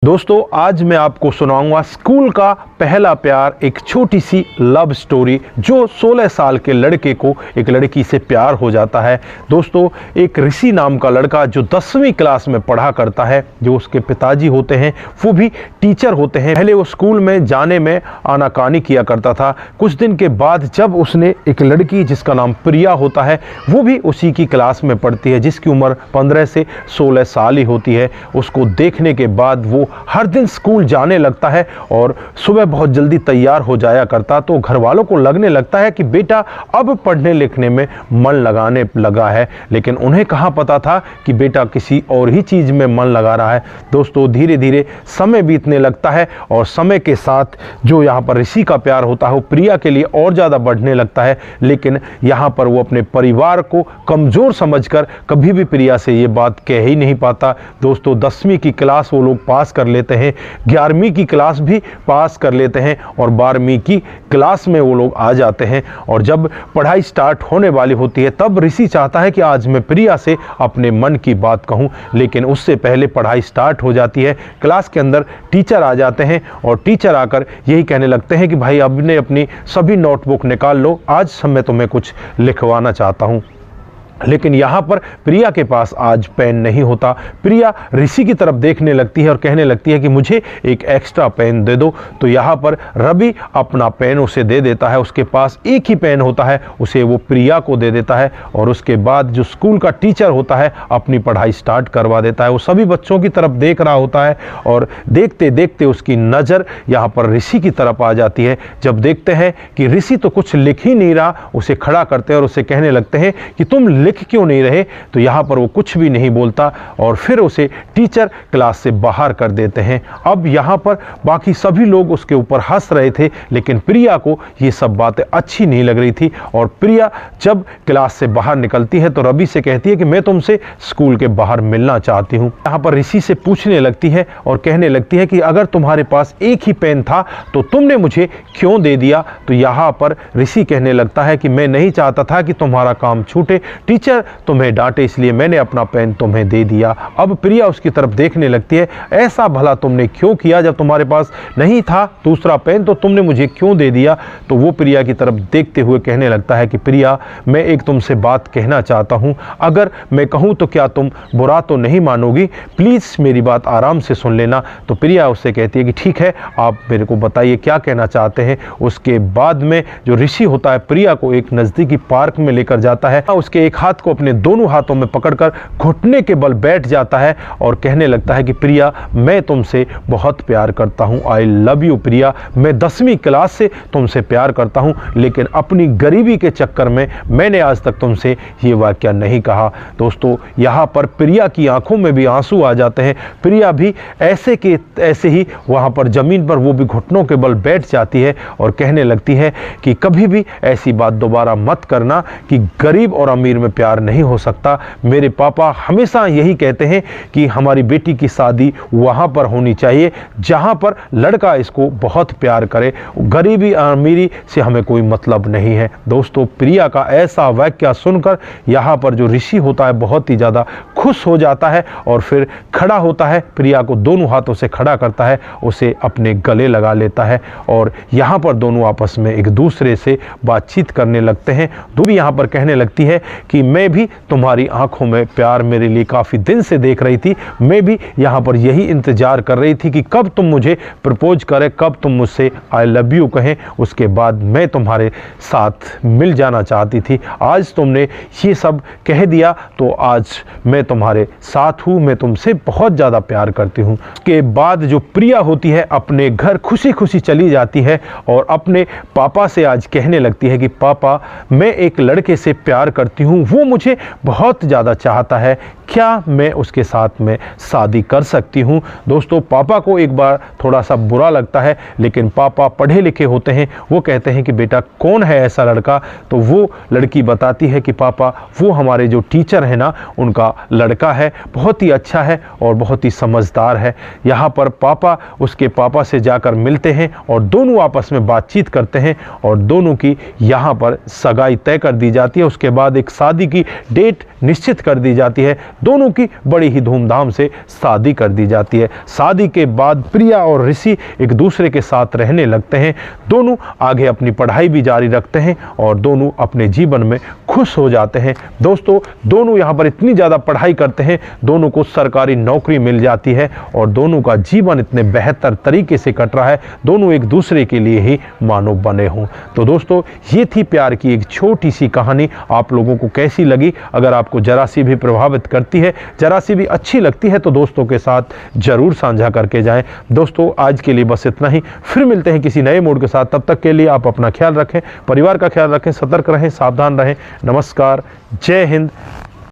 दोस्तों आज मैं आपको सुनाऊंगा स्कूल का पहला प्यार, एक छोटी सी लव स्टोरी जो 16 साल के लड़के को एक लड़की से प्यार हो जाता है। दोस्तों एक ऋषि नाम का लड़का जो 10वीं क्लास में पढ़ा करता है, जो उसके पिताजी होते हैं वो भी टीचर होते हैं। पहले वो स्कूल में जाने में आनाकानी किया करता था। कुछ दिन के बाद जब उसने एक लड़की जिसका नाम प्रिया होता है, वो भी उसी की क्लास में पढ़ती है, जिसकी उम्र 15 से 16 साल ही होती है। उसको देखने के बाद वो हर दिन स्कूल जाने लगता है और सुबह बहुत जल्दी तैयार हो जाया करता। तो घर वालों को लगने लगता है कि बेटा अब पढ़ने लिखने में मन लगाने लगा है, लेकिन उन्हें कहाँ पता था कि बेटा किसी और ही चीज़ में मन लगा रहा है। दोस्तों धीरे धीरे समय बीतने लगता है और समय के साथ जो यहाँ पर ऋषि का प्यार होता है वो प्रिया के लिए और ज़्यादा बढ़ने लगता है। लेकिन यहाँ पर वो अपने परिवार को कमज़ोर समझकर कभी भी प्रिया से ये बात कह ही नहीं पाता। दोस्तों 10वीं की क्लास वो लोग पास कर लेते हैं, 11वीं की क्लास भी पास कर लेते हैं और 12वीं की क्लास में वो लोग आ जाते हैं। और जब पढ़ाई स्टार्ट होने वाली होती है तब ऋषि चाहता है कि आज मैं प्रिया से अपने मन की बात कहूं, लेकिन उससे पहले पढ़ाई स्टार्ट हो जाती है। क्लास के अंदर टीचर आ जाते हैं और टीचर आकर यही कहने लगते हैं कि भाई अब ने अपनी सभी नोटबुक निकाल लो, आज मैं तुम्हें कुछ लिखवाना चाहता हूं। लेकिन यहाँ पर प्रिया के पास आज पेन नहीं होता। प्रिया ऋषि की तरफ देखने लगती है और कहने लगती है कि मुझे एक एक्स्ट्रा पेन दे दो। तो यहाँ पर रवि अपना पेन उसे दे देता है। उसके पास एक ही पेन होता है, उसे वो प्रिया को दे देता है और उसके बाद जो स्कूल का टीचर होता है अपनी पढ़ाई स्टार्ट करवा देता है। वो सभी बच्चों की तरफ देख रहा होता है और देखते देखते उसकी नज़र यहाँ पर ऋषि की तरफ आ जाती है। जब देखते हैं कि ऋषि तो कुछ लिख ही नहीं रहा, उसे खड़ा करते हैं और उसे कहने लगते हैं कि तुम लिख क्यों नहीं रहे। तो यहाँ पर वो कुछ भी नहीं बोलता और फिर उसे टीचर क्लास से बाहर कर देते हैं। अब यहाँ पर बाकी सभी लोग उसके ऊपर हंस रहे थे, लेकिन प्रिया को ये सब बातें अच्छी नहीं लग रही थी। और प्रिया जब क्लास से बाहर निकलती है तो रवि से कहती है कि मैं तुमसे स्कूल के बाहर मिलना चाहती हूँ। यहाँ पर ऋषि से पूछने लगती है और कहने लगती है कि अगर तुम्हारे पास एक ही पेन था तो तुमने मुझे क्यों दे दिया। तो यहाँ पर ऋषि कहने लगता है कि मैं नहीं चाहता था कि तुम्हारा काम छूटे, टीचर तुम्हें डांटे इसलिए मैंने अपना पेन तुम्हें दे दिया। अब प्रिया उसकी तरफ देखने लगती है, ऐसा भला तुमने क्यों किया, जब तुम्हारे पास नहीं था दूसरा पेन तो तुमने मुझे क्यों दे दिया। तो वो प्रिया की तरफ देखते हुए कहने लगता है कि प्रिया मैं एक तुमसे बात कहना चाहता हूँ, अगर मैं कहूँ तो क्या तुम बुरा तो नहीं मानोगी, प्लीज़ मेरी बात आराम से सुन लेना। तो प्रिया उससे कहती है कि ठीक है आप मेरे को बताइए क्या कहना चाहते हैं। उसके बाद में जो ऋषि होता है प्रिया को एक नज़दीकी पार्क में लेकर जाता है, उसके एक हाथ को अपने दोनों हाथों में पकड़कर घुटने के बल बैठ जाता है और कहने लगता है कि प्रिया मैं तुमसे बहुत प्यार करता हूं, आई लव यू प्रिया, मैं 10वीं क्लास से तुमसे प्यार करता हूं, लेकिन अपनी गरीबी के चक्कर में मैंने आज तक तुमसे ये वाक्य नहीं कहा। दोस्तों यहाँ पर प्रिया की आंखों में भी आंसू आ जाते हैं। प्रिया भी ऐसे के ऐसे ही वहाँ पर ज़मीन पर वो भी घुटनों के बल बैठ जाती है और कहने लगती है कि कभी भी ऐसी बात दोबारा मत करना कि गरीब और अमीर में प्यार नहीं हो सकता। मेरे पापा हमेशा यही कहते हैं कि हमारी बेटी की शादी वहाँ पर होनी चाहिए जहाँ पर लड़का इसको बहुत प्यार करे, गरीबी अमीरी से हमें कोई मतलब नहीं है। दोस्तों प्रिया का ऐसा वाक्य सुनकर यहाँ पर जो ऋषि होता है बहुत ही ज़्यादा खुश हो जाता है और फिर खड़ा होता है, प्रिया को दोनों हाथों से खड़ा करता है, उसे अपने गले लगा लेता है और यहाँ पर दोनों आपस में एक दूसरे से बातचीत करने लगते हैं। दो भी यहाँ पर कहने लगती है कि मैं भी तुम्हारी आंखों में प्यार मेरे लिए काफ़ी दिन से देख रही थी, मैं भी यहाँ पर यही इंतज़ार कर रही थी कि कब तुम मुझे प्रपोज करें, कब तुम मुझसे आई लव यू कहें, उसके बाद मैं तुम्हारे साथ मिल जाना चाहती थी। आज तुमने ये सब कह दिया तो आज मैं तुम्हारे साथ हूँ, मैं तुमसे बहुत ज़्यादा प्यार करती हूँ। के बाद जो प्रिया होती है अपने घर खुशी खुशी चली जाती है और अपने पापा से आज कहने लगती है कि पापा मैं एक लड़के से प्यार करती हूँ, वो मुझे बहुत ज़्यादा चाहता है, क्या मैं उसके साथ में शादी कर सकती हूँ। दोस्तों पापा को एक बार थोड़ा सा बुरा लगता है, लेकिन पापा पढ़े लिखे होते हैं, वो कहते हैं कि बेटा कौन है ऐसा लड़का। तो वो लड़की बताती है कि पापा वो हमारे जो टीचर हैं ना उनका लड़का है, बहुत ही अच्छा है और बहुत ही समझदार है। यहाँ पर पापा उसके पापा से जाकर मिलते हैं और दोनों आपस में बातचीत करते हैं और दोनों की यहाँ पर सगाई तय कर दी जाती है। उसके बाद एक शादी शादी की डेट निश्चित कर दी जाती है। दोनों की बड़ी ही धूमधाम से शादी कर दी जाती है। शादी के बाद प्रिया और ऋषि एक दूसरे के साथ रहने लगते हैं। दोनों आगे अपनी पढ़ाई भी जारी रखते हैं और दोनों अपने जीवन में खुश हो जाते हैं। दोस्तों, दोनों यहाँ पर इतनी ज़्यादा पढ़ाई करते हैं, दोनों को सरकारी नौकरी मिल जाती है और दोनों का जीवन इतने बेहतर तरीके से कट रहा है, दोनों एक दूसरे के लिए ही मानो बने हों। तो दोस्तों, ये थी प्यार की एक छोटी सी कहानी। आप लोगों को कैसी लगी? अगर आपको जरा सी भी प्रभावित करती है, जरा सी भी अच्छी लगती है, तो दोस्तों के साथ जरूर साझा करके जाएं। दोस्तों, आज के लिए बस इतना ही। फिर मिलते हैं किसी नए मूड के साथ। तब तक के लिए आप अपना ख्याल रखें, परिवार का ख्याल रखें, सतर्क रहें, सावधान रहें। नमस्कार, जय हिंद,